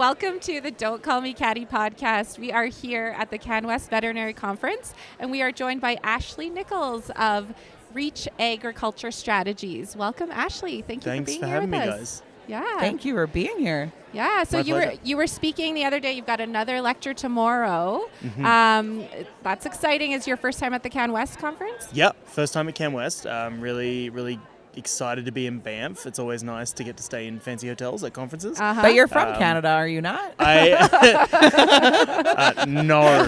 Welcome to the Don't Call Me Caddy podcast. We are here at the CanWest Veterinary Conference, and we are joined by Ashley Nicholls of Reach Agriculture Strategies. Welcome, Ashley. Thank you for being here with us. Thanks for having me, guys. Yeah. Thank you for being here. Yeah. So My you were speaking the other day. You've got another lecture tomorrow. That's exciting. Is your first time at the CanWest conference? Yep, first time at CanWest. Really excited to be in Banff. It's always nice to get to stay in fancy hotels at conferences. But you're from Canada, are you not? No.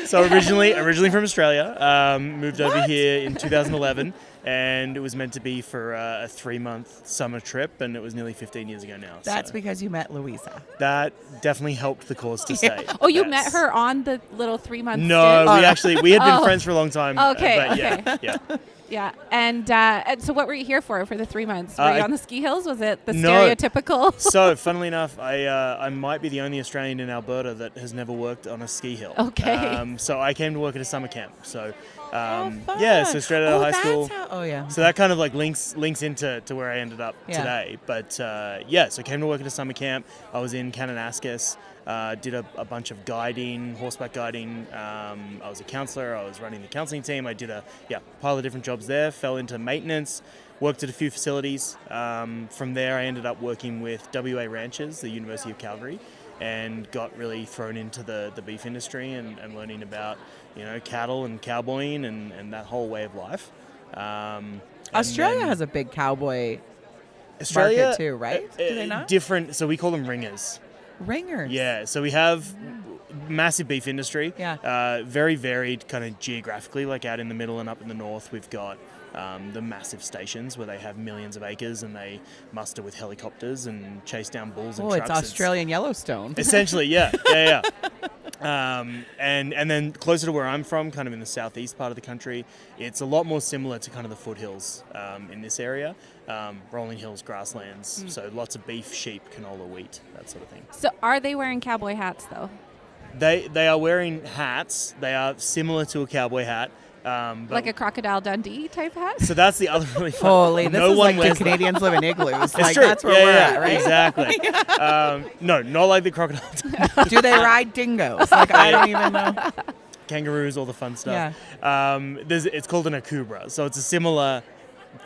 So originally from Australia, moved over here in 2011, and it was meant to be for a 3-month summer trip, and it was nearly 15 years ago now. That's because you met Louisa. That definitely helped the cause to stay. Oh, you met her on the little 3-month No, stint? we had been friends for a long time. Okay, but yeah. Yeah, and so what were you here for the 3 months? Were you on the ski hills? Was it the No. stereotypical? So, funnily enough, I might be the only Australian in Alberta that has never worked on a ski hill. Okay. So I came to work at a summer camp. So, Fun. yeah, so straight out of high school. So that kind of like links into where I ended up today. But so I came to work at a summer camp. I was in Kananaskis. Did a bunch of guiding, horseback guiding. I was a counselor. I was running the counseling team. I did a pile of different jobs there. Fell into maintenance. Worked at a few facilities. From there, I ended up working with WA Ranchers, the University of Calgary, and got really thrown into the beef industry and learning about cattle and cowboying and that whole way of life. Australia has a big cowboy market too, right? Do they not? Different. So we call them ringers. Ringers. Yeah, so we have massive beef industry. Yeah. Very varied kind of geographically, like out in the middle and up in the north, we've got the massive stations where they have millions of acres and they muster with helicopters and chase down bulls and trucks. It's Australian Yellowstone. Essentially, yeah. And then closer to where I'm from, kind of in the southeast part of the country, it's a lot more similar to kind of the foothills in this area. Rolling hills, grasslands, so lots of beef, sheep, canola, wheat, that sort of thing. So are they wearing cowboy hats though? They are wearing hats. They are similar to a cowboy hat. But like a Crocodile Dundee type hat? So that's the other really fun. Holy, this is like the Canadians live in igloos. Like true. That's where we're at, right? Exactly. No, not like the crocodile. Do they ride dingoes? Like I don't even know. Kangaroos, all the fun stuff. Yeah. It's called an akubra, so it's a similar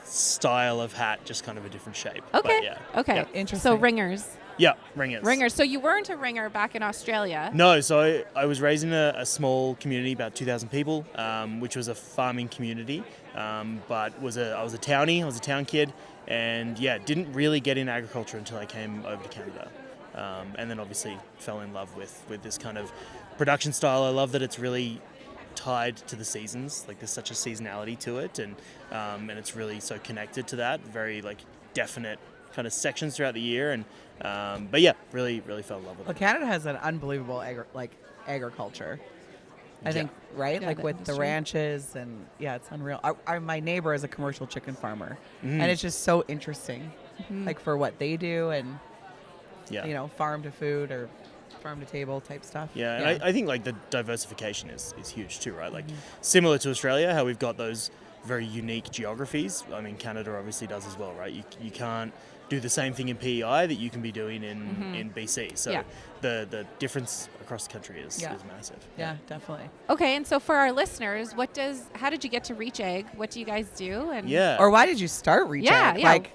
style of hat, just kind of a different shape. Okay. But Okay. Yeah. So Interesting. ringers. Yeah, ringers. Ringers. So you weren't a ringer back in Australia? No, so I was raised in a small community, about 2,000 people, which was a farming community, but I was a townie, I was a town kid, and didn't really get in agriculture until I came over to Canada. And then obviously fell in love with this kind of production style. I love that it's really tied to the seasons, like there's such a seasonality to it, and it's really so connected to that, very like definite kind of sections throughout the year, and really fell in love with it. Well, Canada has an unbelievable agriculture. I think, right? Yeah, like with the ranches, and it's unreal. My neighbor is a commercial chicken farmer, and it's just so interesting, like for what they do, and farm to food or farm to table type stuff. Yeah, and I think like the diversification is huge too, right? Like similar to Australia, how we've got those very unique geographies. I mean, Canada obviously does as well, right? You can't do the same thing in PEI that you can be doing in BC. So the difference across the country is massive. Yeah, definitely. Okay, and so for our listeners, how did you get to Reach Ag? What do you guys do? And or why did you start Reach Ag?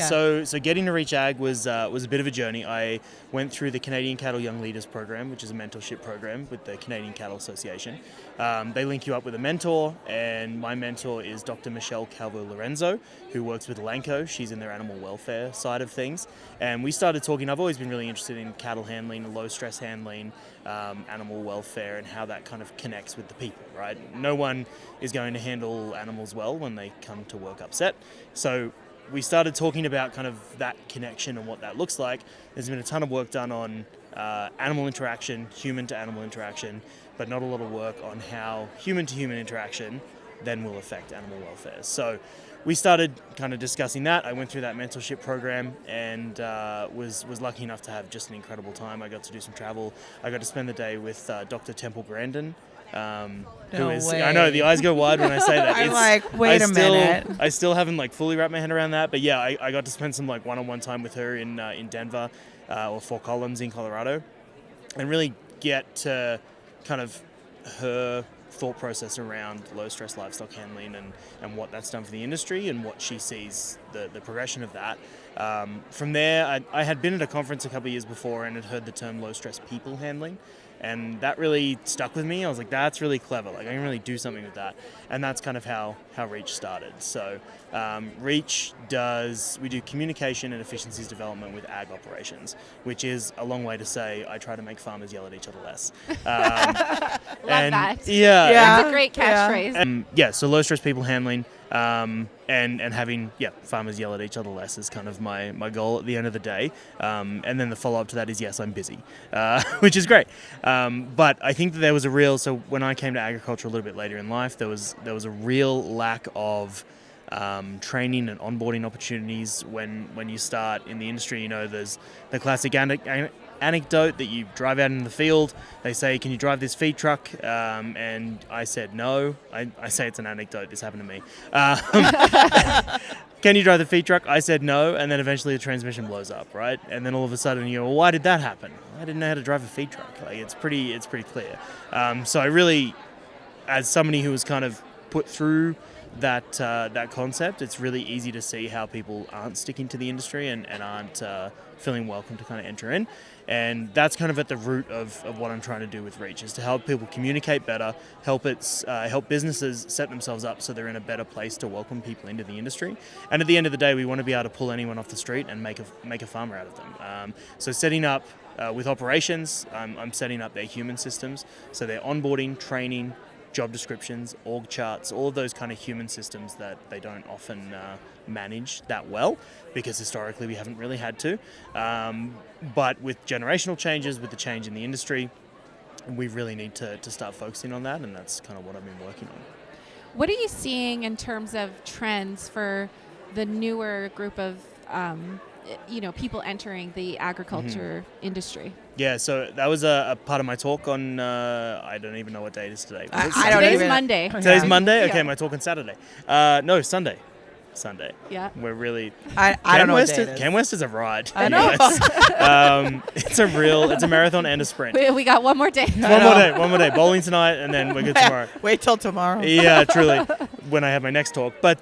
So getting to Reach Ag was a bit of a journey. I went through the Canadian Cattle Young Leaders program, which is a mentorship program with the Canadian Cattle Association. They link you up with a mentor, and my mentor is Dr. Michelle Calvo-Lorenzo, who works with Lanco. She's in their animal welfare side of things, and we started talking. I've always been really interested in cattle handling, low stress handling, animal welfare, and how that kind of connects with the people, right? No one is going to handle animals well when they come to work upset. So we started talking about kind of that connection and what that looks like. There's been a ton of work done on animal interaction, human to animal interaction, but not a lot of work on how human to human interaction then will affect animal welfare. So we started kind of discussing that. I went through that mentorship program and was lucky enough to have just an incredible time. I got to do some travel. I got to spend the day with Dr. Temple Grandin, No way. I know the eyes go wide when I say that. I'm like, wait a minute. I still haven't like fully wrapped my head around that, but yeah, I got to spend some like one-on-one time with her in Denver or Fort Collins in Colorado, and really get to kind of her thought process around low stress livestock handling and what that's done for the industry and what she sees the progression of that. From there, I had been at a conference a couple of years before and had heard the term low stress people handling. And that really stuck with me. I was like, that's really clever. Like, I can really do something with that. And that's kind of how Reach started. So Reach we do communication and efficiencies development with ag operations, which is a long way to say I try to make farmers yell at each other less. Love that. Yeah. That's a great catchphrase. So low stress people handling. And having farmers yell at each other less is kind of my goal at the end of the day. And then the follow up to that is yes, I'm busy, which is great. But I think that there was so when I came to agriculture a little bit later in life, there was a real lack of training and onboarding opportunities when you start in the industry. You know, there's the classic anecdote that you drive out in the field. They say, can you drive this feed truck? And I said no. I say it's an anecdote. This happened to me. Can you drive the feed truck? I said no. And then eventually the transmission blows up, right? And then all of a sudden you go, well, why did that happen? I didn't know how to drive a feed truck. Like, it's pretty clear. So I really, as somebody who was kind of put through that concept, it's really easy to see how people aren't sticking to the industry and aren't feeling welcome to kind of enter in. And that's kind of at the root of what I'm trying to do with Reach, is to help people communicate better, help businesses set themselves up so they're in a better place to welcome people into the industry. And at the end of the day, we want to be able to pull anyone off the street and make a farmer out of them. So setting up with operations, I'm setting up their human systems, so their onboarding, training, job descriptions, org charts, all of those kind of human systems that they don't often manage that well, because historically we haven't really had to. But with generational changes, with the change in the industry, we really need to start focusing on that, and that's kind of what I've been working on. What are you seeing in terms of trends for the newer group of people entering the agriculture industry? Yeah, so that was a part of my talk on, I don't even know what day it is today. Today's Monday. Today's Monday? Okay, Yeah. my talk on Saturday. No, Sunday. Yeah. We're really... I don't know what day it is. Cam West is a ride. I know. It's a marathon and a sprint. We got one more day. One more day. Bowling tonight, and then we're good tomorrow. Wait till tomorrow. Yeah, truly, when I have my next talk. But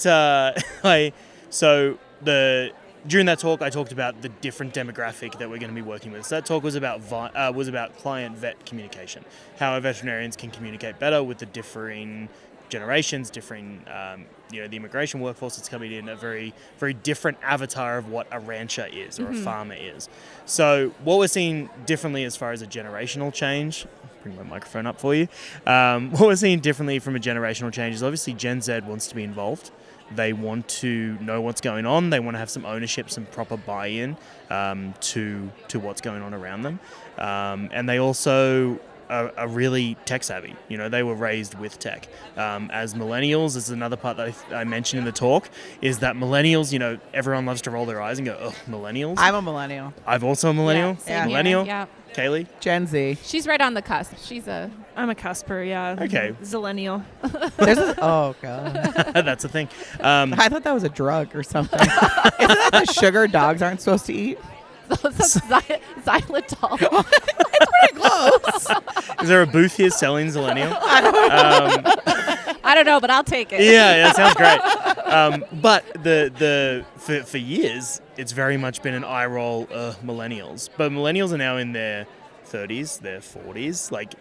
during that talk, I talked about the different demographic that we're going to be working with. So that talk was about client-vet communication, how our veterinarians can communicate better with the differing generations, the immigration workforce that's coming in, a very, very different avatar of what a rancher is or a farmer is. So what we're seeing differently as far as a generational change, bring my microphone up for you, what we're seeing differently from a generational change is obviously Gen Z wants to be involved. They want to know what's going on. They want to have some ownership, some proper buy-in to what's going on around them. And they also are really tech savvy. You know, they were raised with tech. As millennials, this is another part that I mentioned in the talk, is that millennials, everyone loves to roll their eyes and go, oh, millennials? I'm a millennial. I'm also a millennial. Yeah, same Millennial? here. Yeah. Kaylee? Gen Z. She's right on the cusp. I'm a cusper, yeah. Okay. Zillennial. Oh, God. That's the thing. I thought that was a drug or something. Isn't that the sugar dogs aren't supposed to eat? Xylitol. It's pretty close. Is there a booth here selling Millennial? I don't know, but I'll take it. Yeah, sounds great. But for years, it's very much been an eye roll, millennials. But millennials are now in their 30s, their 40s. Like,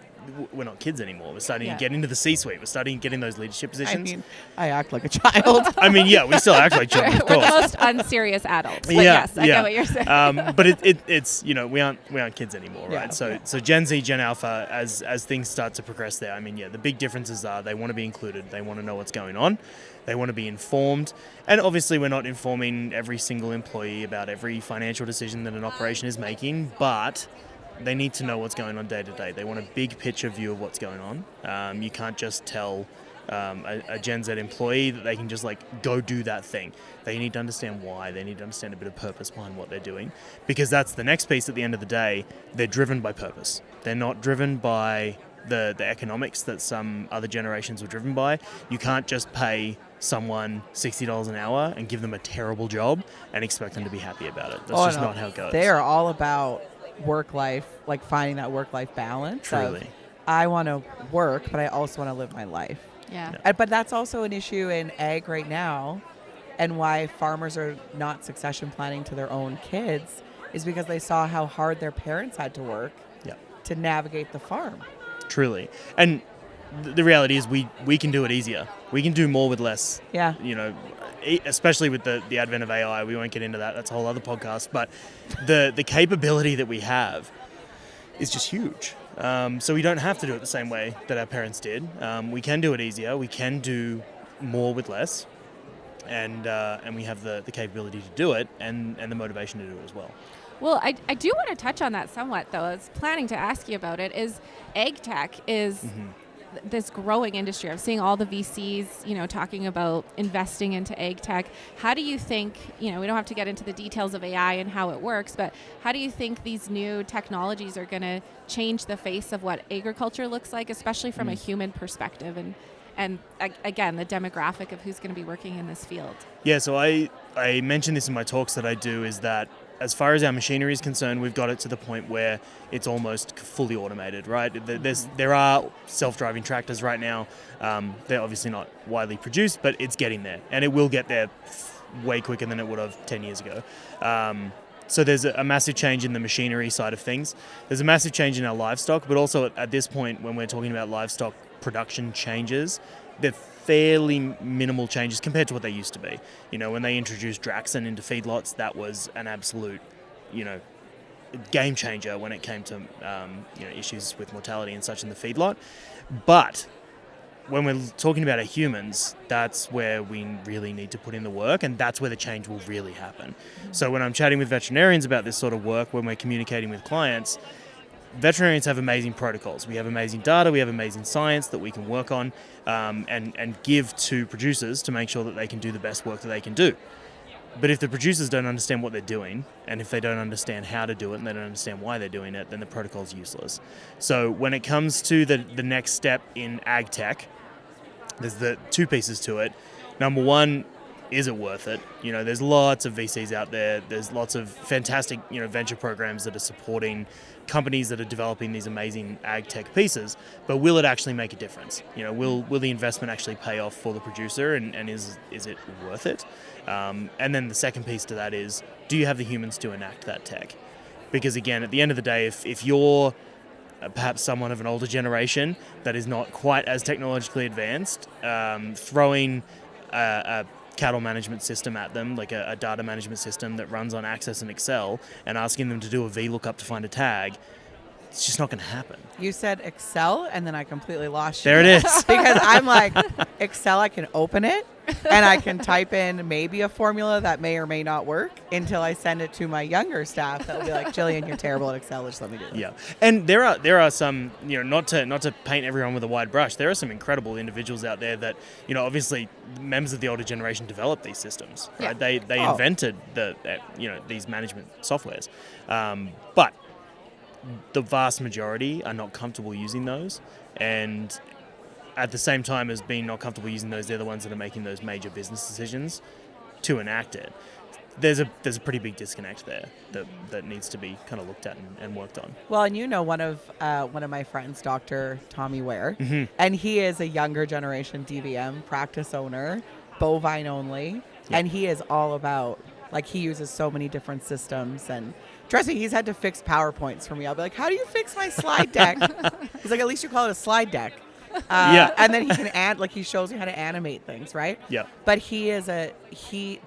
we're not kids anymore. We're starting to get into the C-suite. We're starting to get in those leadership positions. I act like a child. We still act like children, of We're course. the most unserious adults. But yes, I get what you're saying. But it's we aren't kids anymore, right? Yeah. So Gen Z, Gen Alpha, as things start to progress there, the big differences are they want to be included. They want to know what's going on. They want to be informed. And obviously we're not informing every single employee about every financial decision that an operation is making, but they need to know what's going on day to day. They want a big picture view of what's going on. You can't just tell a Gen Z employee that they can just go do that thing. They need to understand why. They need to understand a bit of purpose behind what they're doing, because that's the next piece. At the end of the day, they're driven by purpose. They're not driven by the economics that some other generations were driven by. You can't just pay someone $60 an hour and give them a terrible job and expect them to be happy about it. That's not how it goes. They are all about work-life, like finding that work-life balance. Truly. I want to work, but I also want to live my life. Yeah. But that's also an issue in ag right now, and why farmers are not succession planning to their own kids is because they saw how hard their parents had to work to navigate the farm. Truly. And the reality is we can do it easier. We can do more with less. Yeah. Especially with the advent of AI. We won't get into that. That's a whole other podcast. But the capability that we have is just huge. So we don't have to do it the same way that our parents did. We can do it easier. We can do more with less. And we have the capability to do it and the motivation to do it as well. Well, I do want to touch on that somewhat, though. I was planning to ask you about it. Is ag tech is this growing industry? I'm seeing all the VCs, talking about investing into ag tech. How do you think, we don't have to get into the details of AI and how it works, but how do you think these new technologies are going to change the face of what agriculture looks like, especially from a human perspective and again, the demographic of who's going to be working in this field? Yeah, so I mentioned this in my talks that I do, is that as far as our machinery is concerned, we've got it to the point where it's almost fully automated, right? There are self-driving tractors right now. They're obviously not widely produced, but it's getting there. And it will get there way quicker than it would have 10 years ago. So there's a massive change in the machinery side of things. There's a massive change in our livestock, but also at this point, when we're talking about livestock production changes, they're fairly minimal changes compared to what they used to be. When they introduced Draxon into feedlots, that was an absolute, game changer when it came to, issues with mortality and such in the feedlot. But when we're talking about our humans, that's where we really need to put in the work, and that's where the change will really happen. So when I'm chatting with veterinarians about this sort of work, when we're communicating with clients, veterinarians have amazing protocols. We have amazing data, we have amazing science that we can work on and give to producers to make sure that they can do the best work that they can do. But if the producers don't understand what they're doing, and if they don't understand how to do it, and they don't understand why they're doing it, then the protocol's useless. So when it comes to the next step in ag tech, there's the two pieces to it. Number one, is it worth it? There's lots of VCs out there. There's lots of fantastic, venture programs that are supporting companies that are developing these amazing ag tech pieces. But will it actually make a difference? Will the investment actually pay off for the producer, and is it worth it? And then the second piece to that is, do you have the humans to enact that tech? Because again, at the end of the day, if you're perhaps someone of an older generation that is not quite as technologically advanced, throwing a cattle management system at them, like a data management system that runs on Access and Excel, and asking them to do a VLOOKUP to find a tag, it's just not going to happen. You said Excel, and then I completely lost you. There it is. Because I'm like, Excel, I can open it, and I can type in maybe a formula that may or may not work until I send it to my younger staff that will be like, Jillian, you're terrible at Excel, just let me do it. Yeah. And there are some, not to paint everyone with a wide brush, there are some incredible individuals out there that, obviously members of the older generation developed these systems, right? Yeah. They invented these management softwares. But the vast majority are not comfortable using those, and at the same time as being not comfortable using those, they're the ones that are making those major business decisions to enact it. There's a pretty big disconnect there that needs to be kind of looked at and worked on. Well, and one of my friends, Dr. Tommy Ware, and he is a younger generation DVM practice owner, bovine only, and he is all about, like, he uses so many different systems, and trust me, he's had to fix PowerPoints for me. I'll be like, how do you fix my slide deck? He's like, at least you call it a slide deck. And then he can add, like, he shows you how to animate things, right? Yeah. But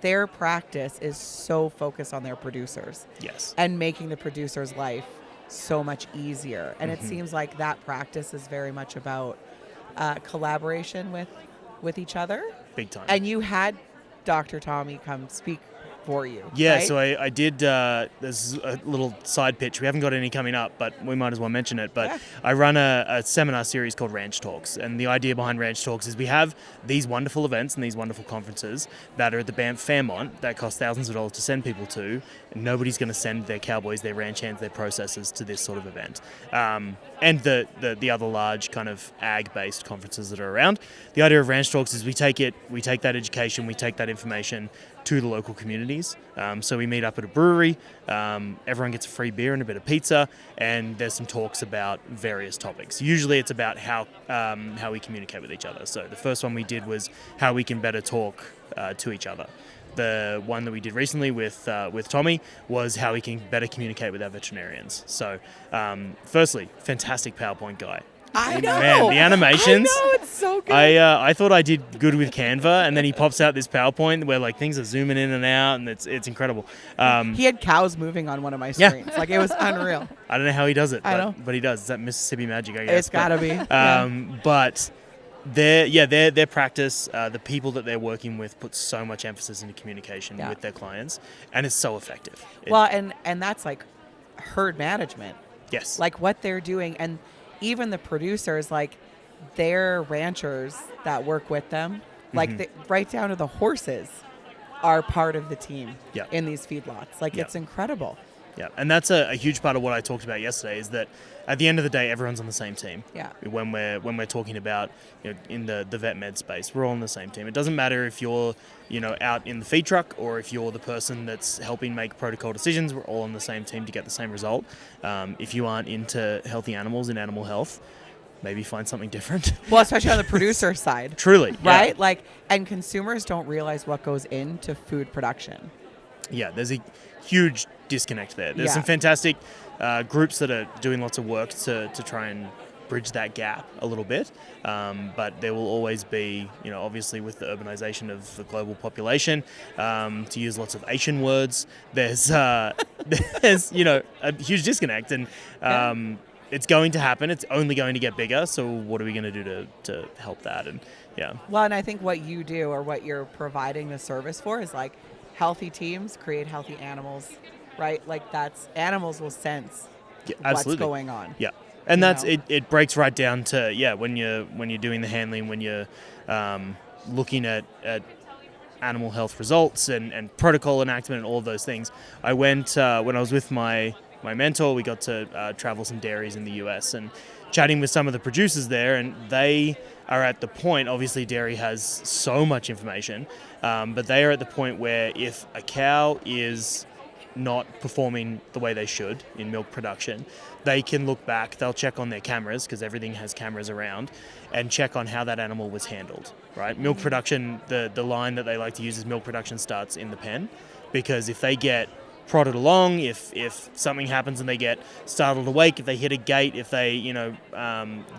their practice is so focused on their producers. Yes. And making the producer's life so much easier. And it seems like that practice is very much about collaboration with each other. Big time. And you had Dr. Tommy come speak for you. Yeah, right? so I did, there's a little side pitch. We haven't got any coming up, but we might as well mention it. But I run a seminar series called Ranch Talks. And the idea behind Ranch Talks is we have these wonderful events and these wonderful conferences that are at the Banff Fairmont that cost thousands of dollars to send people to. And nobody's going to send their cowboys, their ranch hands, their processors to this sort of event. And the other large kind of ag-based conferences that are around. The idea of Ranch Talks is we take that education, we take that information to the local communities. So we meet up at a brewery, everyone gets a free beer and a bit of pizza, and there's some talks about various topics. Usually it's about how we communicate with each other. So the first one we did was how we can better talk to each other. The one that we did recently with Tommy was how we can better communicate with our veterinarians. So firstly, fantastic PowerPoint guy. I know. Man, the animations. I know, it's so good. I thought I did good with Canva, and then he pops out this PowerPoint where like things are zooming in and out, and it's incredible. He had cows moving on one of my screens. Like, it was unreal. I don't know how he does it, I but he does. It's that Mississippi magic, I guess. It's got to be. But their practice, the people that they're working with put so much emphasis into communication with their clients, and it's so effective. And that's like herd management. Yes. Like what they're doing, and even the producers, like their ranchers that work with them, like right down to the horses are part of the team in these feedlots. Like it's incredible. Yeah, and that's a huge part of what I talked about yesterday is that at the end of the day, everyone's on the same team. Yeah. When we're talking about, in the vet med space, we're all on the same team. It doesn't matter if you're, out in the feed truck or if you're the person that's helping make protocol decisions. We're all on the same team to get the same result. If you aren't into healthy animals and animal health, maybe find something different. Well, especially on the producer side. Truly. Right? Yeah. Like, and consumers don't realize what goes into food production. Yeah, there's a huge disconnect there. There's some fantastic groups that are doing lots of work to try and bridge that gap a little bit. But there will always be, obviously with the urbanization of the global population, to use lots of Asian words, there's a huge disconnect. And it's going to happen. It's only going to get bigger. So what are we going to do to help that? And Well, and I think what you do or what you're providing the service for is like healthy teams create healthy animals, right? Like animals will sense what's going on. Yeah. And it breaks right down to, when you're doing the handling, when you're looking at animal health results and protocol enactment and all of those things. I went, when I was with my mentor, we got to travel some dairies in the US and chatting with some of the producers there, and they are at the point, obviously dairy has so much information, but they are at the point where if a cow is not performing the way they should in milk production, they can look back, they'll check on their cameras, because everything has cameras around, and check on how that animal was handled, right? Milk production, the line that they like to use is milk production starts in the pen, because if they get prodded along, if something happens and they get startled awake, if they hit a gate, if they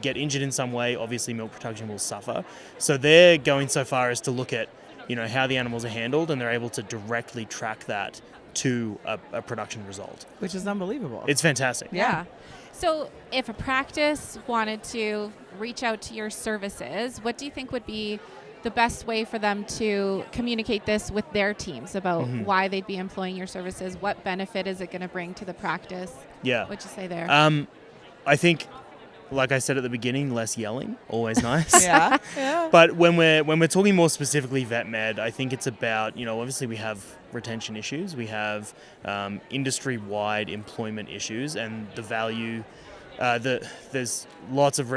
get injured in some way, obviously milk production will suffer. So they're going so far as to look at how the animals are handled, and they're able to directly track that to a production result, which is unbelievable. It's fantastic. Yeah. So if a practice wanted to reach out to your services, what do you think would be the best way for them to communicate this with their teams about why they'd be employing your services? What benefit is it going to bring to the practice? Yeah. What'd you say there? I think, like I said at the beginning, less yelling, always nice. Yeah. But when we're talking more specifically vet med, I think it's about, obviously we have retention issues, we have industry-wide employment issues, and the value. There's lots of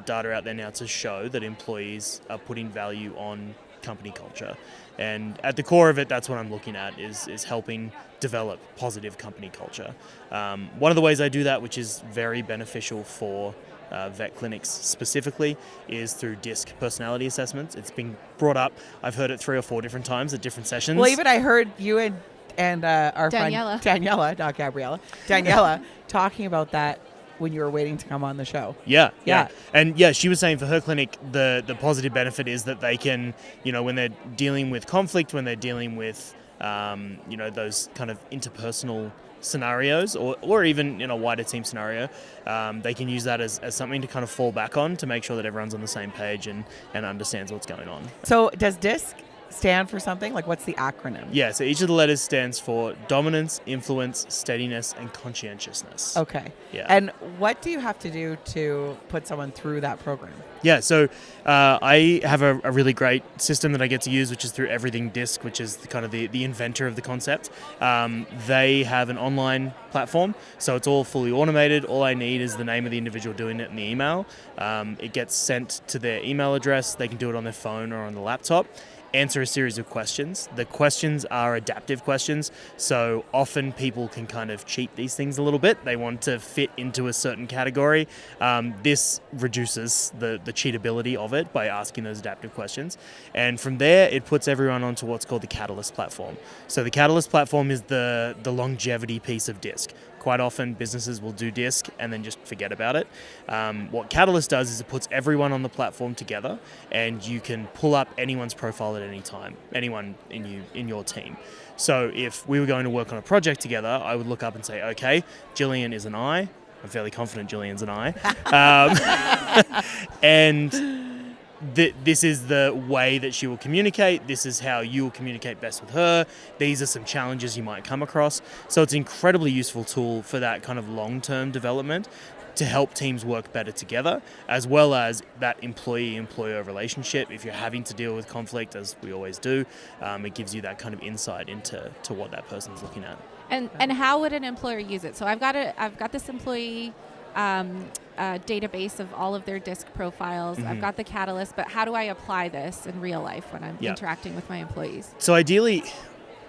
data out there now to show that employees are putting value on company culture, and at the core of it, that's what I'm looking at is helping develop positive company culture. One of the ways I do that, which is very beneficial for vet clinics specifically, is through DISC personality assessments. It's been brought up. I've heard it 3 or 4 different times at different sessions. Well, even I heard you and our Daniela. friend Daniela, not Gabriella, Daniela, talking about that when you were waiting to come on the show. Yeah. And she was saying for her clinic, the positive benefit is that they can, when they're dealing with conflict, when they're dealing with, those kind of interpersonal scenarios or even in a wider team scenario, they can use that as something to kind of fall back on to make sure that everyone's on the same page and understands what's going on. So does DISC stand for something? Like, what's the acronym? Yeah, so each of the letters stands for dominance, influence, steadiness, and conscientiousness. Okay. Yeah. And what do you have to do to put someone through that program? Yeah, so I have a really great system that I get to use, which is through Everything Disc, which is kind of the inventor of the concept. They have an online platform, so it's all fully automated. All I need is the name of the individual doing it in the email. It gets sent to their email address. They can do it on their phone or on the laptop. Answer a series of questions. The questions are adaptive questions, so often people can kind of cheat these things a little bit. They want to fit into a certain category. This reduces the cheatability of it by asking those adaptive questions. And from there, it puts everyone onto what's called the Catalyst platform. So the Catalyst platform is the longevity piece of DISC. Quite often, businesses will do DISC and then just forget about it. What Catalyst does is it puts everyone on the platform together, and you can pull up anyone's profile at any time, anyone in your team. So if we were going to work on a project together, I would look up and say, okay, Jillian is an I. I'm fairly confident Jillian's an I. And this is the way that she will communicate. This is how you will communicate best with her. These are some challenges you might come across. So it's an incredibly useful tool for that kind of long-term development to help teams work better together, as well as that employee-employer relationship. If you're having to deal with conflict, as we always do, it gives you that kind of insight into what that person's looking at. And how would an employer use it? So I've got this employee database of all of their DISC profiles. Mm-hmm. I've got the Catalyst, but how do I apply this in real life when I'm Yeah. interacting with my employees? So ideally,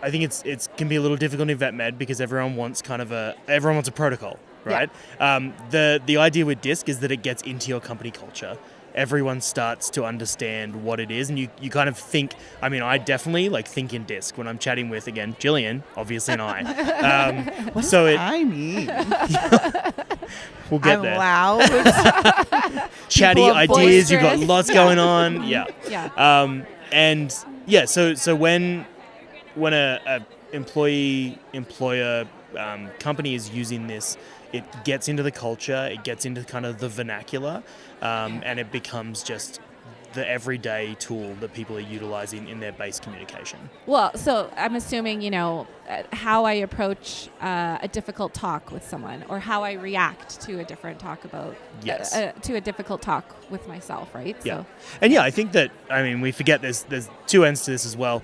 I think it can be a little difficult in vet med because everyone wants a protocol, right? Yeah. The idea with DISC is that it gets into your company culture. Everyone starts to understand what it is, and you kind of think, I mean, I definitely think in DISC when I'm chatting with, again, Jillian, obviously an I. What so does I mean? We'll get I'm there. loud. Chatty People are ideas, you've got boisterous. lots going on. Yeah. Yeah. And yeah, so when a employer company is using this, it gets into the culture, it gets into kind of the vernacular, and it becomes just the everyday tool that people are utilizing in their base communication. Well, so I'm assuming, how I approach a difficult talk with someone, or how I react to a different talk about, Yes. to a difficult talk with myself, right? Yeah. So, And yeah, I think that, we forget there's two ends to this as well.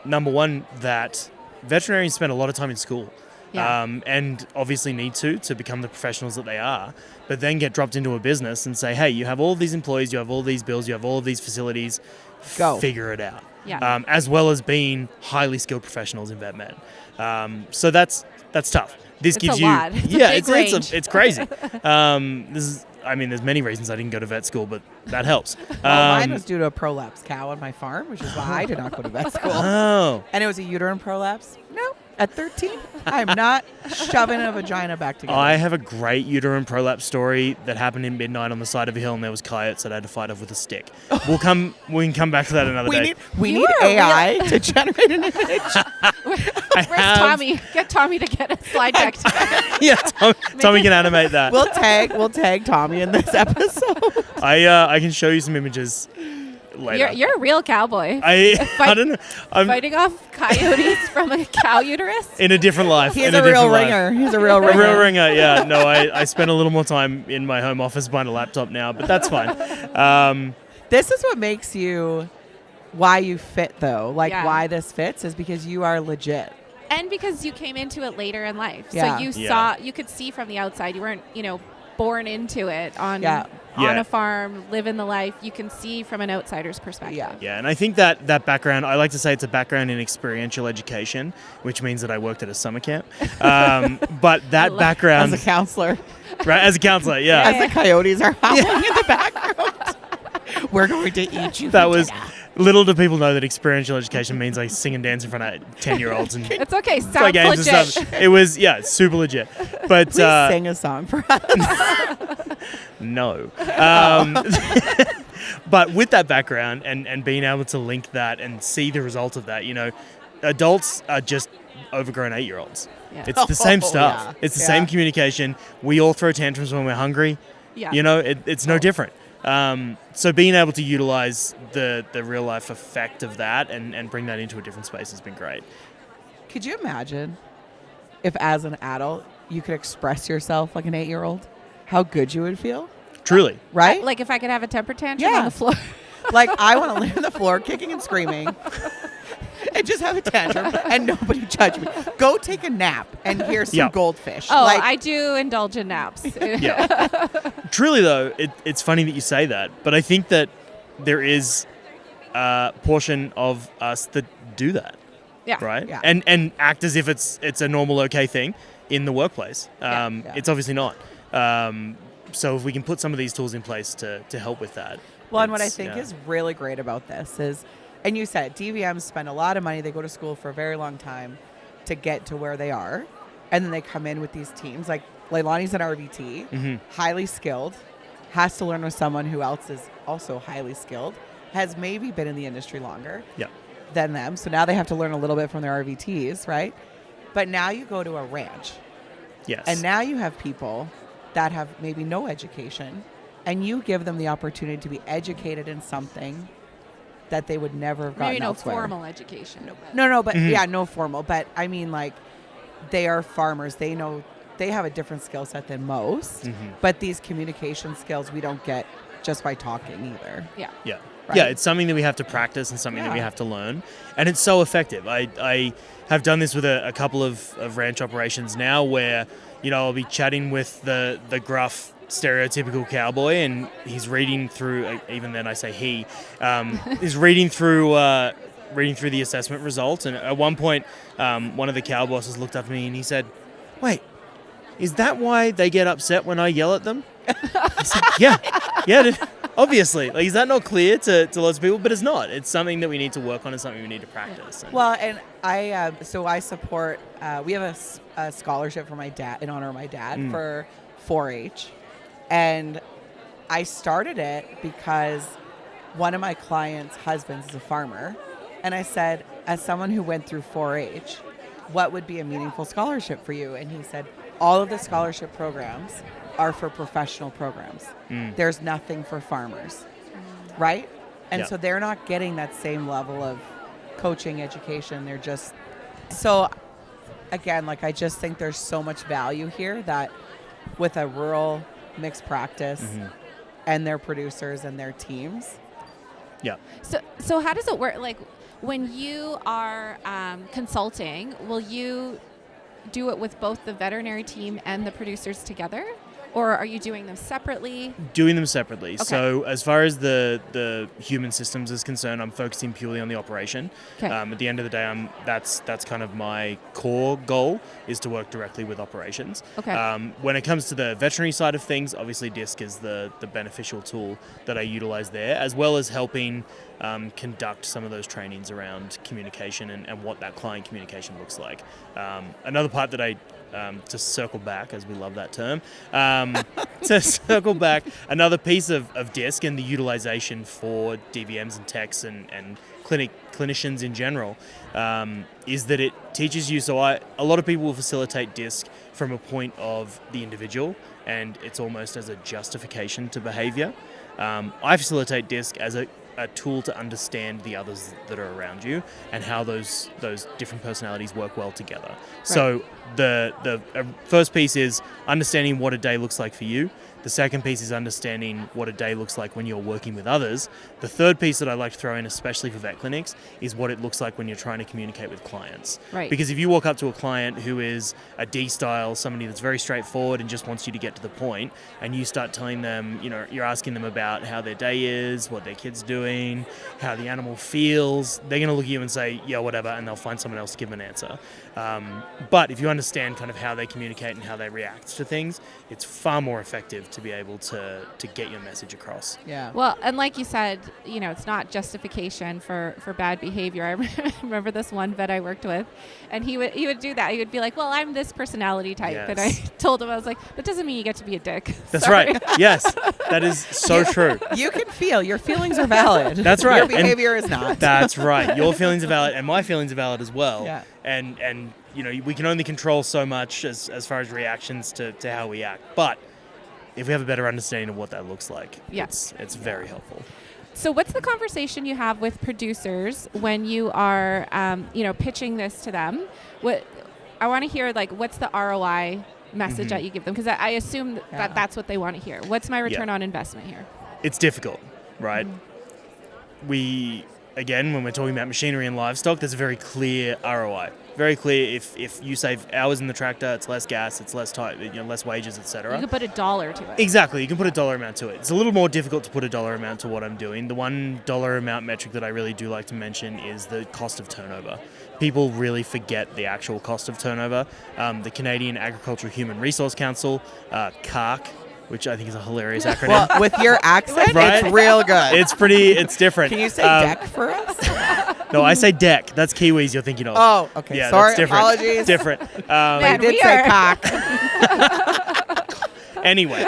Number one, that veterinarians spend a lot of time in school. Yeah. And obviously need to become the professionals that they are, but then get dropped into a business and say, hey, you have all of these employees, you have all these bills, you have all of these facilities, Go. figure it out. Yeah. As well as being highly skilled professionals in vet med. So that's tough. This It's gives a you, lot. It's a big range. it's crazy. There's many reasons I didn't go to vet school, but that helps. Well, mine was due to a prolapse cow on my farm, which is why I did not go to vet school. Oh. And it was a uterine prolapse. Nope. At 13, I'm not shoving a vagina back together. I have a great uterine prolapse story that happened in midnight on the side of a hill, and there was coyotes that I had to fight off with a stick. We can come back to that another day. We You need are a AI to generate an image. Where's Tommy? Get Tommy to get a slide deck together. Yeah, Tommy can animate that. We'll tag Tommy in this episode. I can show you some images later. You're a real cowboy. I don't know. I'm Fighting off coyotes from a cow uterus. in a different life. He's in a real different life. ringer. He's a real A ringer. real ringer, yeah. No, I spend a little more time in my home office behind a laptop now, but that's fine. This is what makes you why you fit, though. Yeah. Why this fits is because you are legit. And because you came into it later in life. Yeah. So you could see from the outside. You weren't, born into it on Yeah. a farm, living the life. You can see from an outsider's perspective. Yeah. Yeah, and I think that background, I like to say it's a background in experiential education, which means that I worked at a summer camp. But that background... As a counselor. Right, as a counselor, yeah. As the coyotes are howling in the background. We're going to eat you. That was... Little do people know that experiential education means I sing and dance in front of 10-year-olds and It's okay. play Sounds games legit. and stuff. It was, super legit. But Please sing a song for us. no. But with that background and being able to link that and see the result of that, adults are just overgrown 8-year-olds. Yeah. It's the same stuff. Yeah. It's the Yeah. same communication. We all throw tantrums when we're hungry. Yeah. It's no different. So being able to utilize the real life effect of that and bring that into a different space has been great. Could you imagine if as an adult you could express yourself like an 8-year-old? How good you would feel? Truly. Right? Like if I could have a temper tantrum Yeah. on the floor. Like I want to lay on the floor kicking and screaming and just have a tantrum and nobody judge me. Go take a nap and hear some goldfish. Oh, like, I do indulge in naps. Yeah. Truly, though, it's funny that you say that, but I think that there is a portion of us that do that. Yeah. Right? Yeah. And act as if it's a normal, okay thing in the workplace. Yeah. It's obviously not. So if we can put some of these tools in place to help with that. Well, and what I think is really great about this is, and you said DVMs spend a lot of money. They go to school for a very long time to get to where they are. And then they come in with these teams. Like Leilani's an RVT, highly skilled, has to learn with someone who else is also highly skilled, has maybe been in the industry longer than them. So now they have to learn a little bit from their RVTs, right? But now you go to a ranch. Yes. And now you have people that have maybe no education, and you give them the opportunity to be educated in something that they would never have gotten Maybe no elsewhere. formal education. No, but no formal. But I mean, like, they are farmers. They know they have a different skill set than most. But these communication skills we don't get just by talking either. Yeah. Yeah. Right? Yeah, it's something that we have to practice and something that we have to learn. And it's so effective. I have done this with a couple of ranch operations now where, I'll be chatting with the gruff, stereotypical cowboy, and he's reading through, even then I say he, is reading through the assessment results. And at one point, one of the cow bosses looked up at me and he said, "Wait, is that why they get upset when I yell at them?" I said, yeah, obviously. Like, is that not clear to lots of people? But it's not. It's something that we need to work on and something we need to practice. Well, and I support, we have a scholarship for my dad, in honor of my dad, for 4-H. And I started it because one of my clients' husbands is a farmer. And I said, as someone who went through 4-H, what would be a meaningful scholarship for you? And he said, all of the scholarship programs are for professional programs. There's nothing for farmers, right? And so they're not getting that same level of coaching education. They're just, so again, like, I just think there's so much value here that with a rural mixed practice and their producers and their teams. Yeah. So how does it work? Like, when you are consulting, will you do it with both the veterinary team and the producers together? Or are you doing them separately? Doing them separately. Okay. So as far as the human systems is concerned, I'm focusing purely on the operation. Okay. At the end of the day, that's kind of my core goal, is to work directly with operations. Okay. When it comes to the veterinary side of things, obviously DISC is the beneficial tool that I utilize there, as well as helping conduct some of those trainings around communication and what that client communication looks like. Another part that I to circle back, as we love that term, to circle back, another piece of DISC and the utilization for DVMs and techs and clinicians in general is that it teaches you. So a lot of people will facilitate DISC from a point of the individual, and it's almost as a justification to behavior. I facilitate DISC as a tool to understand the others that are around you and how those different personalities work well together. Right. So the first piece is understanding what a day looks like for you. The second piece is understanding what a day looks like when you're working with others. The third piece that I like to throw in, especially for vet clinics, is what it looks like when you're trying to communicate with clients. Right. Because if you walk up to a client who is a D-style, somebody that's very straightforward and just wants you to get to the point, and you start telling them, you're asking them about how their day is, what their kid's doing, how the animal feels, they're going to look at you and say, yeah, whatever, and they'll find someone else to give them an answer. But if you understand kind of how they communicate and how they react to things, it's far more effective to be able to get your message across. Yeah. Well, and like you said, it's not justification for bad behavior. I remember this one vet I worked with, and he would do that. He would be like, well, I'm this personality type. Yes. And I told him, I was like, that doesn't mean you get to be a dick. That's Sorry. right. Yes, that is so true. You can feel. Your feelings are valid. That's right. Your behavior is not. That's right. Your feelings are valid, and my feelings are valid as well. Yeah. And we can only control so much as far as reactions to how we act. But if we have a better understanding of what that looks like, Yeah. it's very helpful. So what's the conversation you have with producers when you are, pitching this to them? What I want to hear, like, what's the ROI message that you give them? Because I assume that that's what they want to hear. What's my return on investment here? It's difficult, right? Again, when we're talking about machinery and livestock, there's a very clear ROI. Very clear. If you save hours in the tractor, it's less gas, it's less time, less wages, etc. You can put $1 to it. Exactly. You can put a dollar amount to it. It's a little more difficult to put a dollar amount to what I'm doing. The $1 amount metric that I really do like to mention is the cost of turnover. People really forget the actual cost of turnover. The Canadian Agricultural Human Resource Council, CARC, which I think is a hilarious acronym. Well, with your accent, Right? it's real good. It's different. Can you say deck for us? No, I say deck. That's Kiwis you're thinking of. Oh, okay. Yeah, Sorry, that's different. apologies. Different. Man, They did say cock. Anyway.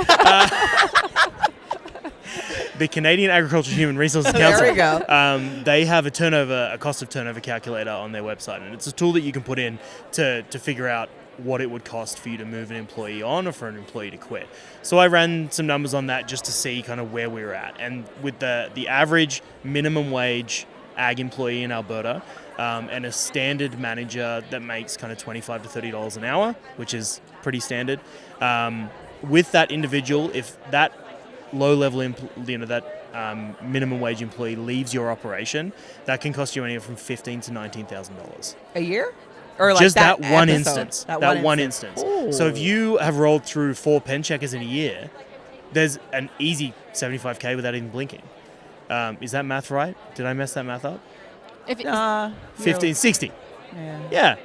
The Canadian Agricultural Human Resources Council. There we go. They have a cost of turnover calculator on their website, and it's a tool that you can put in to figure out what it would cost for you to move an employee on or for an employee to quit. So I ran some numbers on that just to see kind of where we were at. And with the average minimum wage ag employee in Alberta and a standard manager that makes kind of $25 to $30 an hour, which is pretty standard, with that individual, if that low-level, minimum wage employee leaves your operation, that can cost you anywhere from $15,000 to $19,000 A year? Or like just that one episode? instance. That one instance. So if you have rolled through 4 pen checkers in a year, there's an easy $75K without even blinking. Is that math right? Did I mess that math up? 15, 60. Yeah.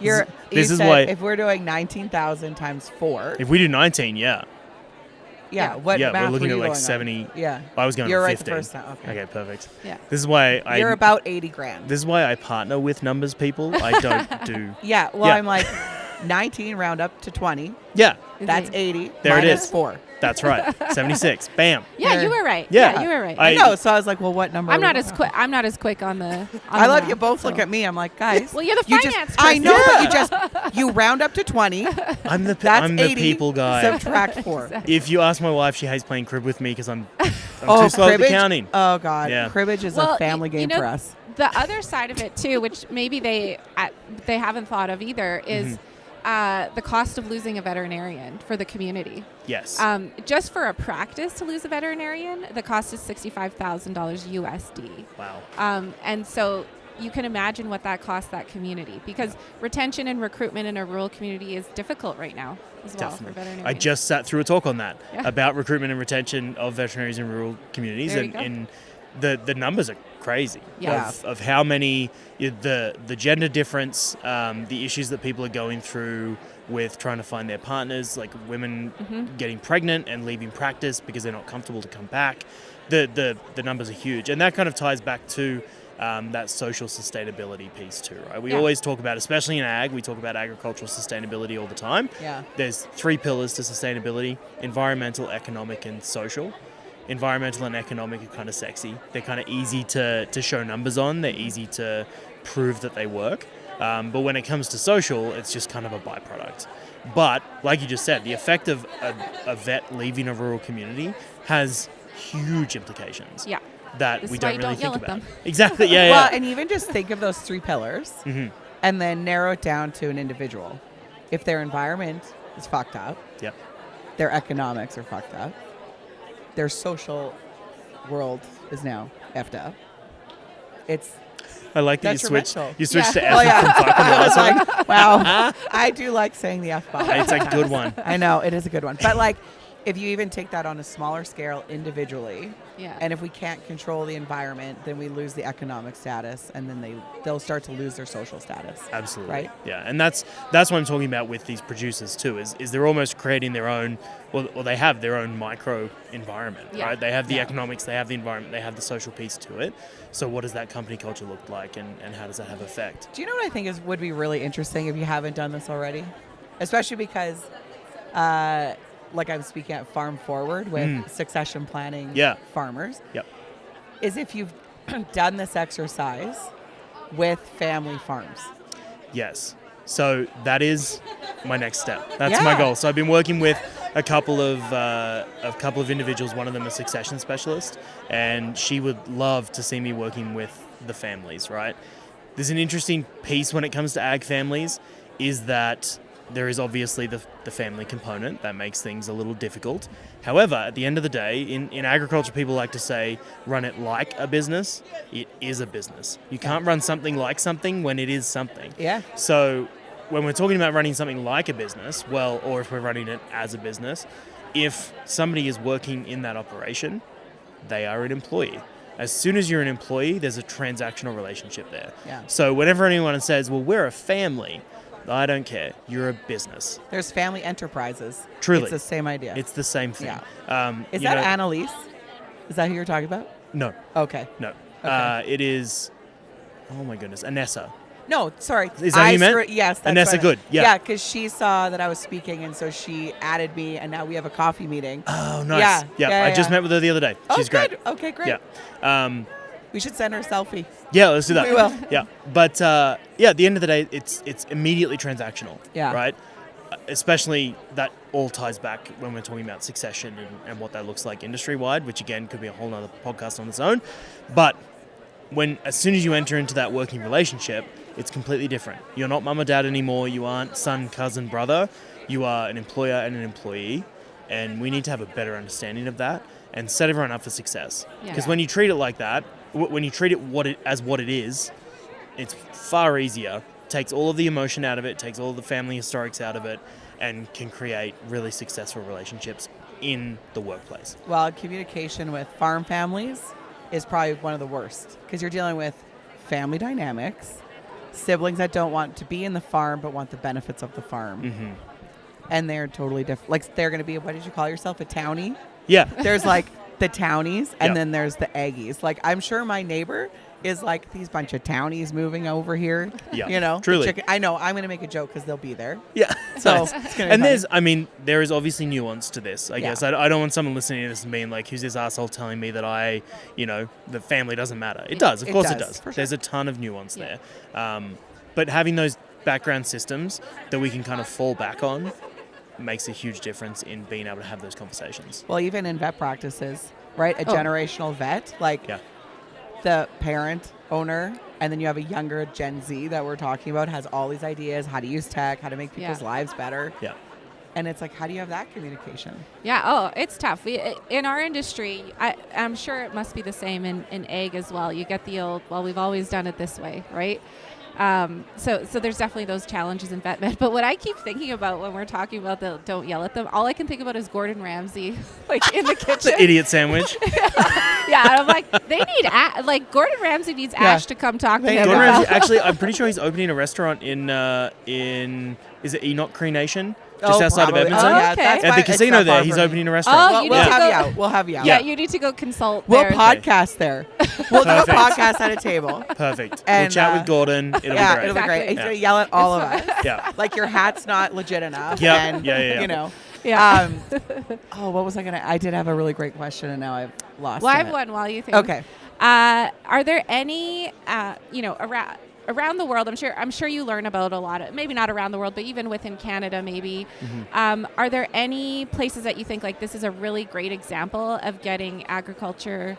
You is said why if we're doing 19,000 times 4. if we do 19, What yeah, math we're looking were at you like going 70. on? Yeah. I was going You're to right 15. the first time. Okay. Perfect. Yeah. This is why You're about 80 grand. This is why I partner with numbers people. I don't do. Yeah. Well, Yeah. I'm like 19 round up to 20. Yeah, That's 80. There it minus is. 4. that's right. 76. Bam. Yeah, you were right. Yeah. You were right. I know. So I was like, well, what number? I'm are not we as going quick. I'm not as quick on the. I love you both look at me. I'm like, guys. Well, you're the you finance I person. know, but you round up to 20. I'm the That's I'm the 80, people guy. Subtract 4. If you ask my wife, she hates playing crib with me because I'm too slow at the cribbage? counting. Oh, God. Yeah. Cribbage is Well, a family game for us. The other side of it too, which maybe they haven't thought of either, is the cost of losing a veterinarian for the community. Yes. Just for a practice to lose a veterinarian, the cost is $65,000 USD. Wow. And so you can imagine what that costs that community, because retention and recruitment in a rural community is difficult right now as well for veterinarians. I just sat through a talk on that Yeah. about recruitment and retention of veterinarians in rural communities, There you and the numbers are crazy Yeah. of how many the gender difference, the issues that people are going through with trying to find their partners, like women getting pregnant and leaving practice because they're not comfortable to come back. The numbers are huge, and that kind of ties back to that social sustainability piece too, right? We always talk about, especially in ag, we talk about agricultural sustainability all the time. Yeah. There's 3 pillars to sustainability: environmental, economic, and social. Environmental and economic are kind of sexy. They're kind of easy to show numbers on. They're easy to prove that they work. But when it comes to social, it's just kind of a byproduct. But like you just said, the effect of a vet leaving a rural community has huge implications. Yeah. That This we is why don't you really don't yell think at about. them. Exactly. Yeah. Well, Yeah. and even just think of those 3 pillars and then narrow it down to an individual. If their environment is fucked up, Yep. their economics are fucked up, their social world is now effed up. It's I like that you switched. detrimental. You switched to Oh, F yeah. from fuck on the I was last one. like, wow. I do like saying the F bomb. It's a good one. I know, it is a good one. But like, if you even take that on a smaller scale individually, Yeah. and if we can't control the environment, then we lose the economic status, and then they'll start to lose their social status. Absolutely. Right? Yeah, and that's what I'm talking about with these producers too. Is they're almost creating their own. Well, they have their own micro environment, Yeah. right? They have the Yeah. economics, they have the environment, they have the social piece to it. So what does that company culture look like, and how does that have effect? Do you know what I think would be really interesting if you haven't done this already? Especially because, like I'm speaking at Farm Forward with succession planning farmers. Yep. Is if you've done this exercise with family farms. Yes. So that is my next step. That's my Yeah. goal. So I've been working with a couple of individuals. One of them a succession specialist, and she would love to see me working with the families. Right, there's an interesting piece when it comes to ag families, is that there is obviously the family component that makes things a little difficult. However, at the end of the day, in agriculture, people like to say, run it like a business. It is a business. You can't run something like something when it is something. Yeah. So when we're talking about running something like a business, well, or if we're running it as a business, if somebody is working in that operation, they are an employee. As soon as you're an employee, there's a transactional relationship there. Yeah. So whenever anyone says, well, we're a family, I don't care. You're a business. There's family enterprises. Truly. It's the same idea. It's the same thing. Yeah. Is that Annalise? Is that who you're talking about? No. Okay. No. Okay. It is, oh my goodness, Anessa. No, sorry. Is that who you meant? Yes. That's Anessa what Good. Yeah. Yeah, because she saw that I was speaking, and so she added me, and now we have a coffee meeting. Oh, nice. Yeah. I just met with her the other day. Oh, She's good. great. Okay, great. Yeah. We should send her a selfie. Yeah, let's do that. We will. Yeah. But at the end of the day, it's immediately transactional. Yeah. Right? Especially that all ties back when we're talking about succession and what that looks like industry-wide, which again could be a whole nother podcast on its own. But as soon as you enter into that working relationship, it's completely different. You're not mum or dad anymore. You aren't son, cousin, brother. You are an employer and an employee. And we need to have a better understanding of that and set everyone up for success. Because when you treat it like that, when you treat it as what it is, it's far easier. Takes all of the emotion out of it, takes all of the family historics out of it, and can create really successful relationships in the workplace. Well, communication with farm families is probably one of the worst, because you're dealing with family dynamics, siblings that don't want to be in the farm but want the benefits of the farm. Mm-hmm. And they're totally different. Like, they're going to be, what did you call yourself, a townie? Yeah. There's like the townies, and Yep. then there's the Aggies. Like, I'm sure my neighbor is like, these bunch of townies moving over here. Yeah. You know? Truly. I know. I'm going to make a joke because they'll be there. Yeah. So, Nice. it's going to And there is obviously nuance to this, I Yeah. guess. I don't want someone listening to this and being like, who's this asshole telling me that the family doesn't matter. It does. Of course it does. for sure. There's a ton of nuance there. But having those background systems that we can kind of fall back on makes a huge difference in being able to have those conversations. Well, even in vet practices, right? A generational vet, like the parent, owner, and then you have a younger Gen Z that we're talking about, has all these ideas, how to use tech, how to make people's lives better. Yeah. And it's like, how do you have that communication? Yeah. Oh, it's tough. In our industry, I'm sure it must be the same in ag as well. You get the old, well, we've always done it this way, right? So there's definitely those challenges in vet med. But what I keep thinking about when we're talking about the don't yell at them, all I can think about is Gordon Ramsay, like in the kitchen. The idiot sandwich. Yeah, and I'm like, they need Gordon Ramsay needs Ash to come talk to him. Gordon about. Ramsay, actually, I'm pretty sure he's opening a restaurant in is it Enoch Cree Nation? Just outside probably. of Edmonton. Oh, okay. That's At fine. the It's casino not there, far he's from me. opening a restaurant. Oh, you We'll need to have go- you out. We'll have you out. Yeah, you need to go consult We'll there. podcast there. We'll do a Perfect. podcast at a table. Perfect. And, We'll chat with Gordon. It'll be great. It'll be great. Exactly. He's going to yell at all of us. Yeah. Like, your hat's not legit enough. Yeah. And, Yeah. you know. Yeah. What was I going to? I did have a really great question, and now I've lost Well, I have it. one while you think. Okay. Are there any, around the world? I'm sure you learn about a lot of, maybe not around the world, but even within Canada, maybe. Mm-hmm. Are there any places that you think like this is a really great example of getting agriculture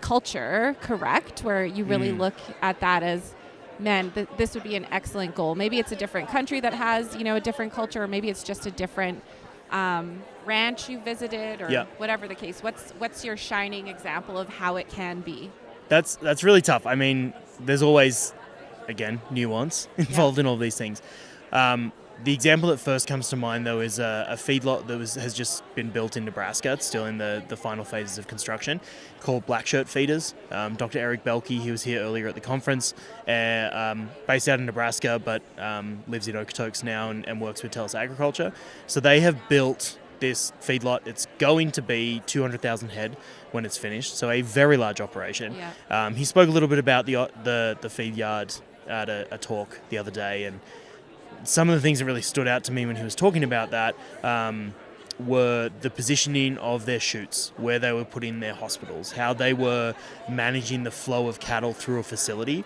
culture correct, where you really look at that as, man, this would be an excellent goal. Maybe it's a different country that has, a different culture, or maybe it's just a different ranch you visited, or whatever the case. What's your shining example of how it can be? That's really tough. I mean, there's always, again, nuance involved in all these things. The example that first comes to mind, though, is a feedlot that has just been built in Nebraska. It's still in the final phases of construction, called Black Shirt Feeders. Dr. Eric Belke, he was here earlier at the conference, based out in Nebraska, but lives in Okotoks now and works with TELUS Agriculture. So they have built this feedlot. It's going to be 200,000 head when it's finished, so a very large operation. Yeah. He spoke a little bit about the feed yard at a talk the other day, and some of the things that really stood out to me when he was talking about that were the positioning of their chutes, where they were putting their hospitals, how they were managing the flow of cattle through a facility.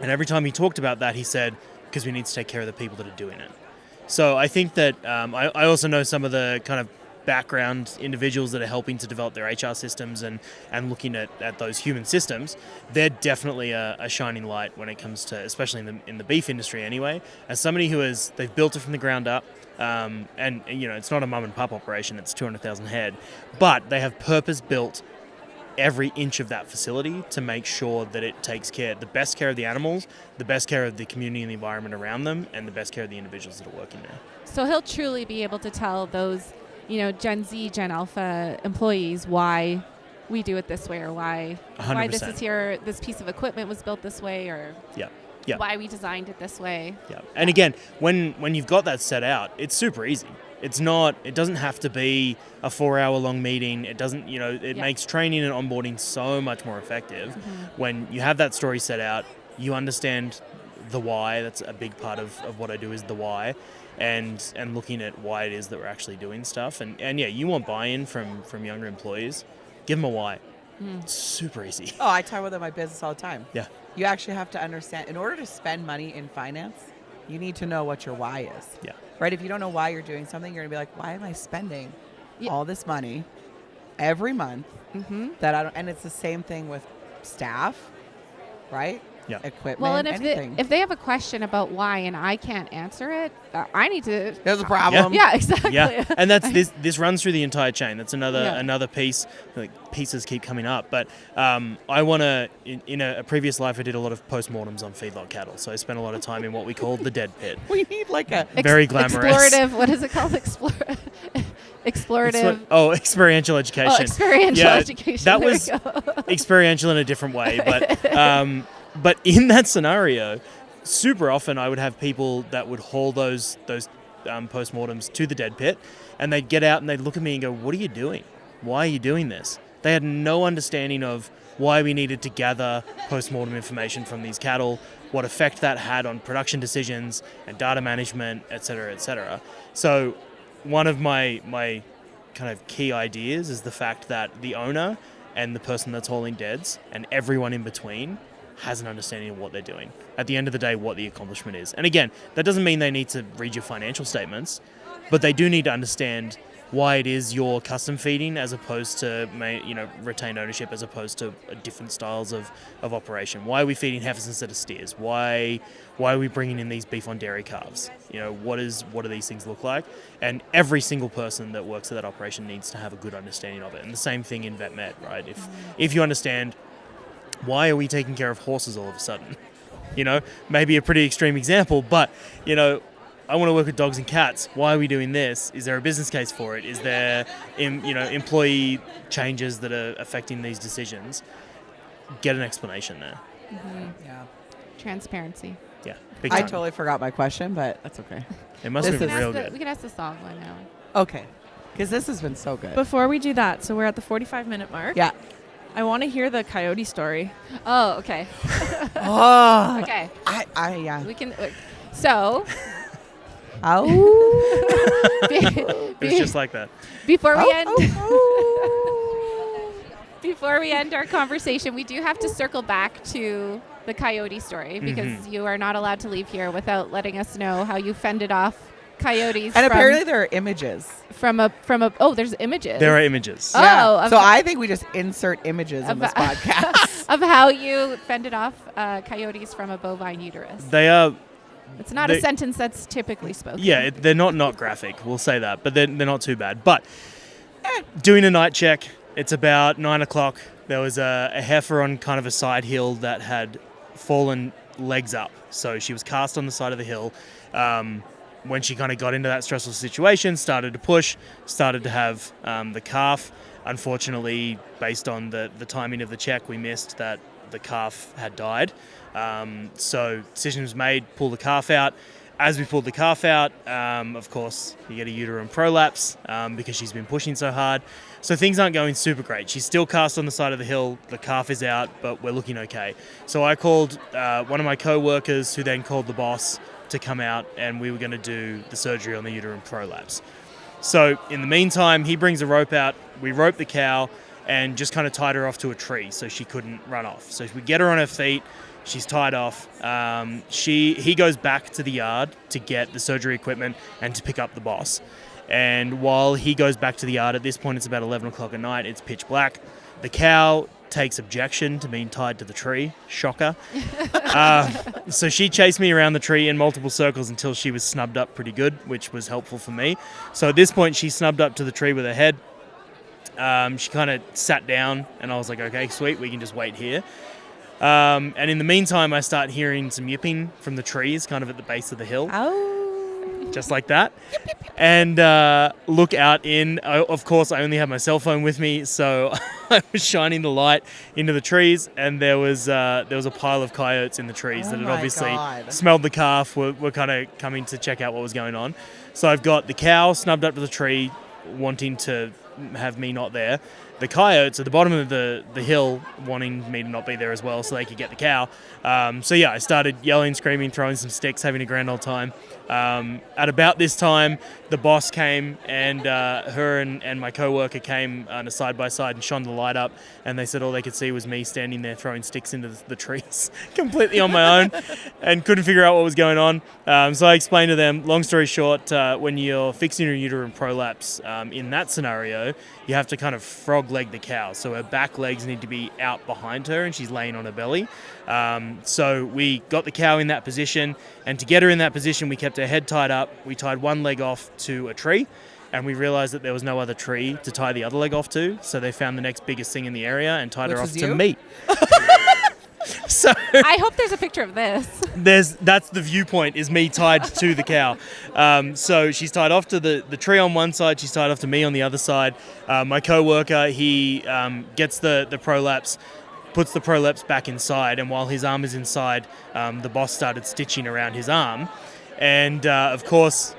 And every time he talked about that, he said, because we need to take care of the people that are doing it. So I think that I also know some of the kind of background individuals that are helping to develop their HR systems and looking at those human systems. They're definitely a shining light when it comes to, especially in the beef industry anyway. As somebody they've built it from the ground up, and it's not a mum and pup operation, it's 200,000 head, but they have purpose built every inch of that facility to make sure that it takes the best care of the animals, the best care of the community and the environment around them, and the best care of the individuals that are working there. So he'll truly be able to tell those, Gen Z, Gen Alpha employees why we do it this way, or why 100%. this is here, this piece of equipment was built this way, or why we designed it this way. Yeah. And again, when you've got that set out, it's super easy. It doesn't have to be a 4-hour long meeting. It doesn't, it makes training and onboarding so much more effective. When you have that story set out, you understand the why. That's a big part of what I do, is the why, and looking at why it is that we're actually doing stuff. And you want buy-in from younger employees. Give them a why. It's super easy. Oh, I talk with them in my business all the time. Yeah. You actually have to understand, in order to spend money in finance, you need to know what your why is. Yeah. Right? If you don't know why you're doing something, you're going to be like, why am I spending all this money every month that I don't, and it's the same thing with staff, right? Yeah. Equipment, Well, and anything. if they have a question about why and I can't answer it, I need to. There's a problem. Yeah, exactly. Yeah, and that's this runs through the entire chain. That's another piece. Like, pieces keep coming up, but I want to. In a previous life, I did a lot of postmortems on feedlot cattle, so I spent a lot of time in what we called the dead pit. We need like a very glamorous. Explorative. What is it called? Explorative. Experiential education. Oh, experiential education. That there was we go. experiential in a different way, but in that scenario, super often I would have people that would haul those postmortems to the dead pit, and they'd get out and they'd look at me and go, "What are you doing? Why are you doing this?" They had no understanding of why we needed to gather postmortem information from these cattle, what effect that had on production decisions and data management, et cetera, et cetera. So one of my kind of key ideas is the fact that the owner and the person that's hauling deads and everyone in between has an understanding of what they're doing. At the end of the day, what the accomplishment is. And again, that doesn't mean they need to read your financial statements, but they do need to understand why it is you're custom feeding as opposed to retain ownership, as opposed to different styles of operation. Why are we feeding heifers instead of steers? Why are we bringing in these beef on dairy calves? What do these things look like? And every single person that works at that operation needs to have a good understanding of it. And the same thing in vet med, right? If you understand, why are we taking care of horses all of a sudden? Maybe a pretty extreme example, but I want to work with dogs and cats. Why are we doing this? Is there a business case for it? Is there, employee changes that are affecting these decisions? Get an explanation there. Yeah. Transparency. Yeah. Big I time. totally forgot my question, but that's okay. It must have This been is- real good. We can ask the song one now. Okay. Because this has been so good. Before we do that, so we're at the 45-minute mark. Yeah. I want to hear the coyote story. Oh, okay. Oh. Okay. Yeah. We can. So. Oh. It was just like that. Before we Oh, end. oh, Before we end our conversation, we do have to circle back to the coyote story, because you are not allowed to leave here without letting us know how you fended off coyotes. And apparently there are images. There's images. There are images. Oh, Yeah. of- So I think we just insert images in this podcast. of how you fended off coyotes from a bovine uterus. They are. It's not a sentence that's typically spoken. Yeah, they're not graphic. We'll say that, but they're not too bad. But doing a night check, it's about 9 o'clock. There was a heifer on kind of a side hill that had fallen legs up, so she was cast on the side of the hill. When she kind of got into that stressful situation, started to push, started to have the calf. Unfortunately, based on the timing of the check, we missed that the calf had died. So decision was made, pull the calf out. As we pulled the calf out, of course, you get a uterine prolapse because she's been pushing so hard. So things aren't going super great. She's still cast on the side of the hill. The calf is out, but we're looking okay. So I called one of my co-workers, who then called the boss to come out, and we were going to do the surgery on the uterine prolapse. So in the meantime, he brings a rope out. We rope the cow and just kind of tied her off to a tree so she couldn't run off. So we get her on her feet. She's tied off. He goes back to the yard to get the surgery equipment and to pick up the boss. And while he goes back to the yard, at this point it's about 11 o'clock at night, it's pitch black. The cow takes objection to being tied to the tree. Shocker. So she chased me around the tree in multiple circles until she was snubbed up pretty good, which was helpful for me. So at this point, she snubbed up to the tree with her head. She kind of sat down, and I was like, okay, sweet, we can just wait here. And in the meantime, I start hearing some yipping from the trees kind of at the base of the hill. Oh. Just like that. And look out of course, I only had my cell phone with me, so I was shining the light into the trees, and there was a pile of coyotes in the trees that had obviously smelled the calf, were kind of coming to check out what was going on. So I've got the cow snubbed up to the tree, wanting to have me not there. The coyotes at the bottom of the hill wanting me to not be there as well so they could get the cow. So yeah, I started yelling, screaming, throwing some sticks, having a grand old time. At about this time, the boss came, and her and my co-worker came on a side-by-side and shone the light up, and they said all they could see was me standing there throwing sticks into the trees completely on my own and couldn't figure out what was going on. So I explained to them, long story short, when you're fixing a uterine prolapse, in that scenario, you have to kind of frog leg the cow. So her back legs need to be out behind her, and she's laying on her belly. So we got the cow in that position, and to get her in that position, we kept her head tied up. We tied one leg off to a tree, and we realized that there was no other tree to tie the other leg off to. So they found the next biggest thing in the area and tied her off to me. So I hope there's a picture of this. That's the viewpoint, is me tied to the cow. So she's tied off to the tree on one side, she's tied off to me on the other side. My co-worker, he gets the prolapse, puts the prolapse back inside, and while his arm is inside, the boss started stitching around his arm. And of course,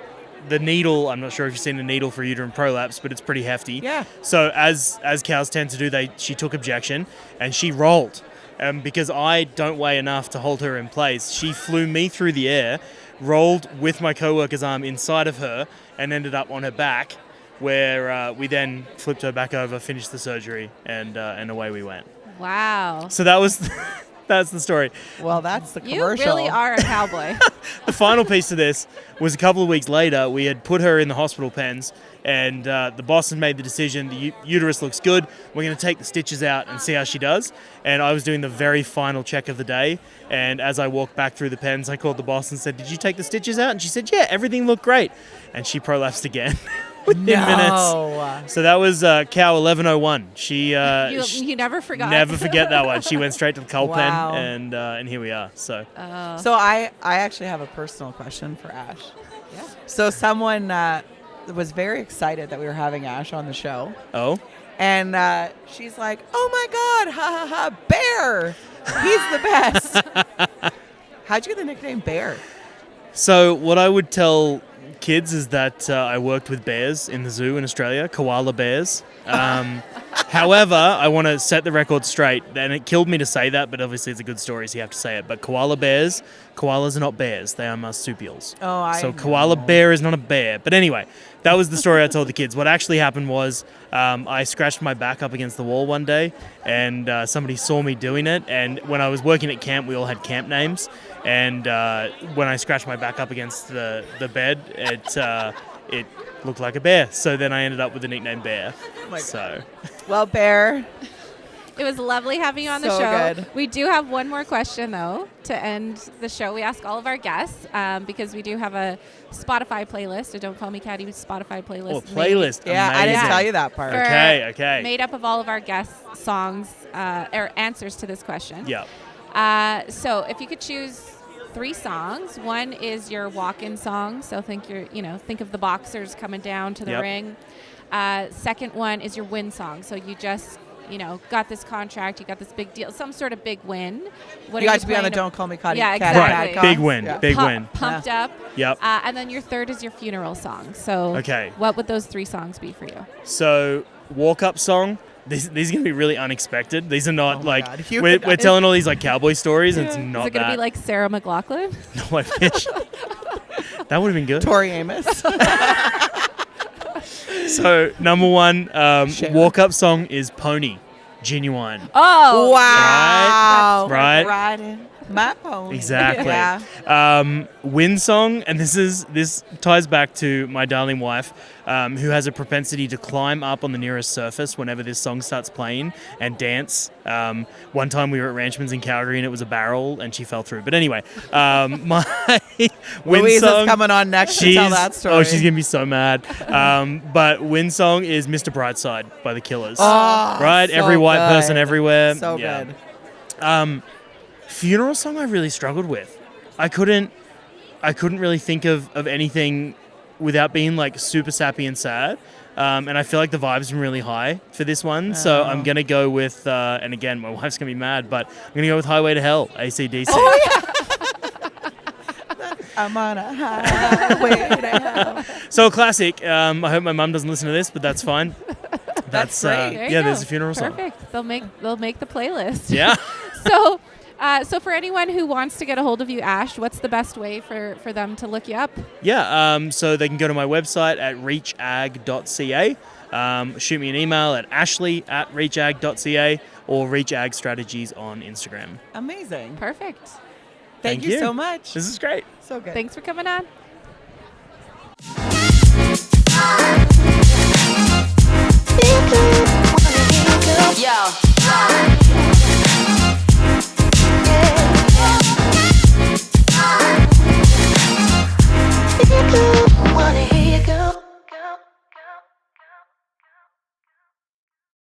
the needle, I'm not sure if you've seen a needle for uterine prolapse, but it's pretty hefty. Yeah. So as cows tend to do, she took objection, and she rolled. Because I don't weigh enough to hold her in place, she flew me through the air, rolled with my co-worker's arm inside of her, and ended up on her back, where we then flipped her back over, finished the surgery, and away we went. Wow. So that's the story. Well, that's the commercial. You really are a cowboy. The final piece of this was a couple of weeks later. We had put her in the hospital pens, and the boss had made the decision, the uterus looks good, we're going to take the stitches out and see how she does. And I was doing the very final check of the day, and as I walked back through the pens, I called the boss and said, "Did you take the stitches out?" And she said, "Yeah, everything looked great." And she prolapsed again within minutes. So that was cow 1101. She you never forgot. Never forget that one. She went straight to the coal Wow. pen, and here we are. So So I actually have a personal question for Ash. Yeah. So someone was very excited that we were having Ash on the show. Oh. And she's like, "Oh my God, ha ha ha, Bear! He's the best." How'd you get the nickname Bear? So what I would tell kids is that I worked with bears in the zoo in Australia, koala bears. However, I want to set the record straight, and it killed me to say that, but obviously it's a good story, so you have to say it. But koalas are not bears, they are marsupials. Oh, So koala bear is not a bear. But anyway, that was the story I told the kids. What actually happened was I scratched my back up against the wall one day, and somebody saw me doing it. And when I was working at camp, we all had camp names. And when I scratched my back up against the bed, it looked like a bear. So then I ended up with the nickname Bear. Oh my God. So, Well, Bear. It was lovely having you on the So show. good. We do have one more question, though, to end the show. We ask all of our guests, because we do have a Spotify playlist, a Don't Call Me Caddy Spotify playlist. oh, playlist. Yeah, I didn't Amazing. tell you that part. For- Okay. Made up of all of our guests' songs, or answers to this question. Yeah. So if you could choose 3 songs, one is your walk-in song. So think of the boxers coming down to the Yep. ring. Second one is your win song. So you just, got this contract, you got this big deal, some sort of big win. What You are got to be on the playing Don't Call Me Caddy. Yeah, Caddy exactly. Podcast. Big win. Yeah. Big win. Pumped up. Yep. And then your third is your funeral song. So Okay. what would those 3 songs be for you? So, walk-up song. These are going to be really unexpected. These are not Oh my God. You we're guys- telling all these like cowboy stories, and it's Is not it going to that. be like Sarah McLachlan? No, I wish. That would have been good. Tori Amos. So, number 1 Share. walk-up song is Pony, Genuine. Oh, wow. Right. Riding. My pony. Exactly. Yeah. Wind song, and this ties back to my darling wife, who has a propensity to climb up on the nearest surface whenever this song starts playing and dance. One time we were at Ranchman's in Calgary and it was a barrel and she fell through. But anyway, my wind Louise song. is coming on next to tell that story. Oh, she's gonna be so mad. But wind song is "Mr. Brightside" by the Killers. Oh, right, so every white good. person everywhere. So yeah. good. Funeral song I really struggled with. I couldn't really think of anything without being like super sappy and sad. And I feel like the vibe's been really high for this one. So I'm going to go with, and again, my wife's going to be mad, but I'm going to go with Highway to Hell, AC/DC. Oh, yeah. I'm on a highway to hell. So a classic. I hope my mum doesn't listen to this, but that's fine. That's great. There you yeah, go. there's a funeral song. Perfect. They'll make the playlist. Yeah. So for anyone who wants to get a hold of you, Ash, what's the best way for them to look you up? Yeah, so they can go to my website at reachag.ca, shoot me an email at ashley@reachag.ca, or reachag strategies on Instagram. Amazing. Perfect. Thank you so much. This is great. So good. Thanks for coming on. Yo.